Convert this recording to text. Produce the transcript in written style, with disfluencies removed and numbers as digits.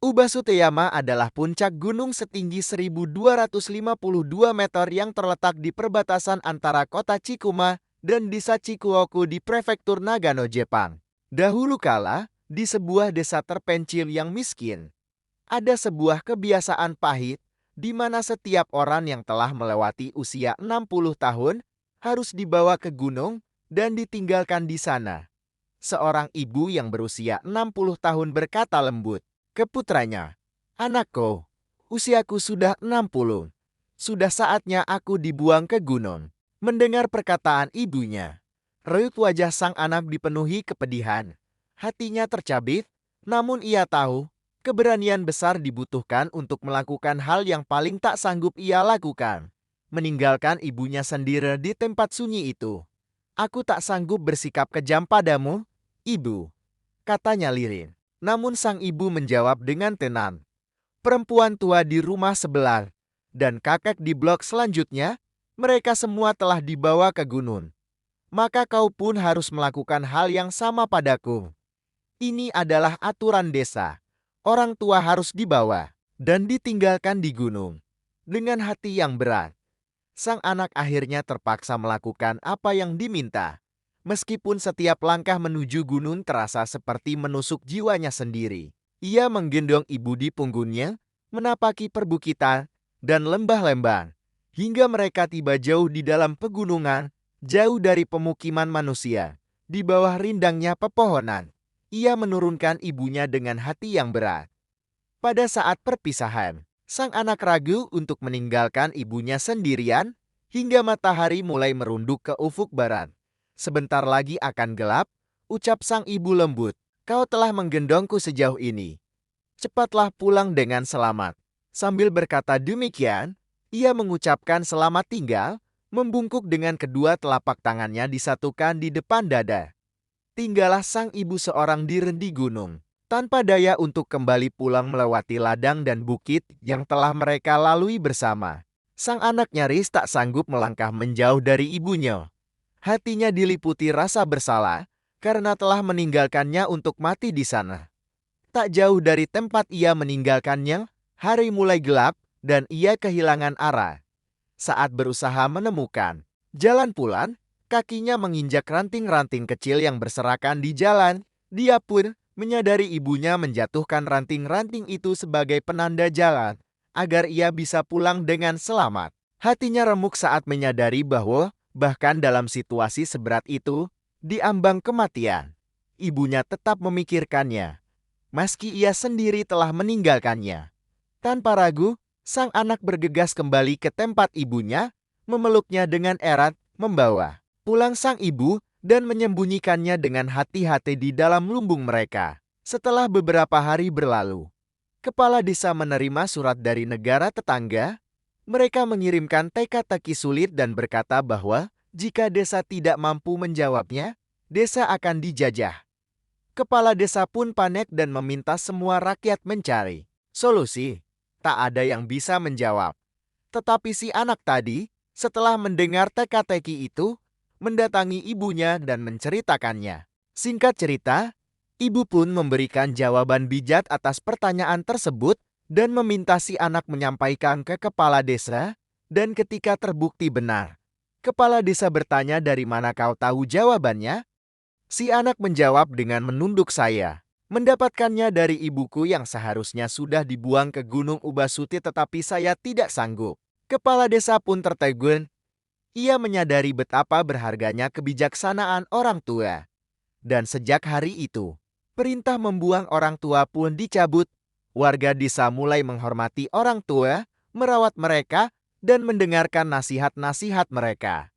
Ubasuteyama adalah puncak gunung setinggi 1.252 meter yang terletak di perbatasan antara kota Chikuma dan desa Chikuoku di prefektur Nagano, Jepang. Dahulu kala, di sebuah desa terpencil yang miskin, ada sebuah kebiasaan pahit di mana setiap orang yang telah melewati usia 60 tahun harus dibawa ke gunung dan ditinggalkan di sana. Seorang ibu yang berusia 60 tahun berkata lembut ke putranya, "Anakku, usiaku sudah 60. Sudah saatnya aku dibuang ke gunung." Mendengar perkataan ibunya, raut wajah sang anak dipenuhi kepedihan. Hatinya tercabik, namun ia tahu keberanian besar dibutuhkan untuk melakukan hal yang paling tak sanggup ia lakukan. Meninggalkan ibunya sendiri di tempat sunyi itu. "Aku tak sanggup bersikap kejam padamu, Ibu," katanya lirih. Namun sang ibu menjawab dengan tenang. Perempuan tua di rumah sebelah dan kakek di blok selanjutnya, mereka semua telah dibawa ke gunung. Maka kau pun harus melakukan hal yang sama padaku. Ini adalah aturan desa. Orang tua harus dibawa dan ditinggalkan di gunung. Dengan hati yang berat, sang anak akhirnya terpaksa melakukan apa yang diminta. Meskipun setiap langkah menuju gunung terasa seperti menusuk jiwanya sendiri. Ia menggendong ibu di punggungnya, menapaki perbukitan dan lembah-lembah, hingga mereka tiba jauh di dalam pegunungan, jauh dari pemukiman manusia. Di bawah rindangnya pepohonan, ia menurunkan ibunya dengan hati yang berat. Pada saat perpisahan, sang anak ragu untuk meninggalkan ibunya sendirian, hingga matahari mulai merunduk ke ufuk barat. "Sebentar lagi akan gelap," ucap sang ibu lembut. "Kau telah menggendongku sejauh ini. Cepatlah pulang dengan selamat." Sambil berkata demikian, ia mengucapkan selamat tinggal, membungkuk dengan kedua telapak tangannya disatukan di depan dada. Tinggallah sang ibu seorang diri di gunung, tanpa daya untuk kembali pulang melewati ladang dan bukit yang telah mereka lalui bersama. Sang anak nyaris tak sanggup melangkah menjauh dari ibunya. Hatinya diliputi rasa bersalah karena telah meninggalkannya untuk mati di sana. Tak jauh dari tempat ia meninggalkannya, hari mulai gelap dan ia kehilangan arah. Saat berusaha menemukan jalan pulang, kakinya menginjak ranting-ranting kecil yang berserakan di jalan. Dia pun menyadari ibunya menjatuhkan ranting-ranting itu sebagai penanda jalan agar ia bisa pulang dengan selamat. Hatinya remuk saat menyadari bahwa bahkan dalam situasi seberat itu, di ambang kematian, ibunya tetap memikirkannya, meski ia sendiri telah meninggalkannya. Tanpa ragu, sang anak bergegas kembali ke tempat ibunya, memeluknya dengan erat, membawa pulang sang ibu, dan menyembunyikannya dengan hati-hati di dalam lumbung mereka. Setelah beberapa hari berlalu, kepala desa menerima surat dari negara tetangga. Mereka mengirimkan teka-teki sulit dan berkata bahwa jika desa tidak mampu menjawabnya, desa akan dijajah. Kepala desa pun panik dan meminta semua rakyat mencari solusi. Tak ada yang bisa menjawab. Tetapi si anak tadi, setelah mendengar teka-teki itu, mendatangi ibunya dan menceritakannya. Singkat cerita, ibu pun memberikan jawaban bijak atas pertanyaan tersebut dan meminta si anak menyampaikan ke kepala desa, dan ketika terbukti benar, kepala desa bertanya, "Dari mana kau tahu jawabannya?" Si anak menjawab dengan menunduk, "Saya mendapatkannya dari ibuku yang seharusnya sudah dibuang ke Gunung Ubasuti tetapi saya tidak sanggup." Kepala desa pun tertegun. Ia menyadari betapa berharganya kebijaksanaan orang tua. Dan sejak hari itu, perintah membuang orang tua pun dicabut. Warga desa mulai menghormati orang tua, merawat mereka, dan mendengarkan nasihat-nasihat mereka.